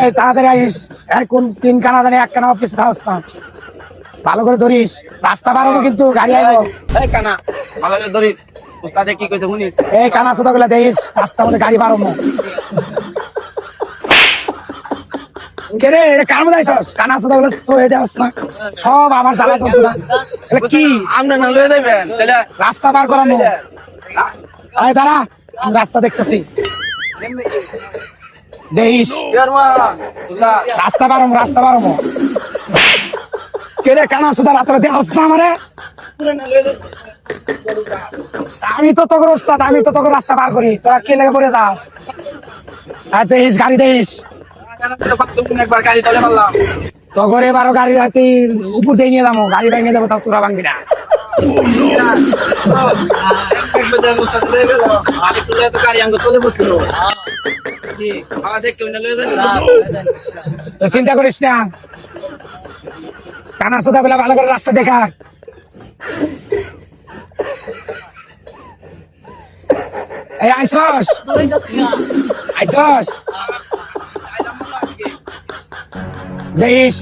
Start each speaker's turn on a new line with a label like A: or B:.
A: এই তাড়াতাড়ি আইস। কোন 3 কানা জানি 1 কানা অফিস থাকস না, ভালো করে ধরিস। রাস্তা বাড়াবো কিন্তু গাড়ি আইবো।
B: এই কানা ভালো করে ধরিস, উস্তাদে কি কইতে শুনিস।
A: এই কানা সুদা গুলা দেখিস, রাস্তার মধ্যে গাড়ি বাড়াবো। কে রে, এটা কার মধ্যে আইসস? কানা সুদা গুলা চয়ে দেওয়াস না, সব আমার জ্বালা যন্ত্রণা। এটা কি
B: আপনি না লয়ে যাবেন তাহলে
A: রাস্তা বার করানো? আয় দাঁড়া, আমি রাস্তা দেখতেছি, দেখিস। রাস্তা বাড়াবো, রাস্তা বাড়াবো। কে রে কানা সুদা, রাত্রে দেওয়াস না আমারে? আমি তো তোকে ওস্তাদ, আমি তো তোকে রাস্তা পার করি, তোরা কে লেগে পড়ে যাস? আর দেখিস গাড়ি দেখিস,
B: একবার গাড়ি চলে পারলাম।
A: তোর এবারও গাড়ি রাতে উপর দিয়ে নিয়ে যাবো, গাড়ি ভেঙে যাবো, তাও তোরা ভাঙবি না।
B: গাড়ি আঙ্গ চলে পড়ছিল,
A: তো চিন্তা করিস না, কানা সোদা গুলা ভালো করে রাস্তা দেখা। এই আইসস, আইসস, দেখিস।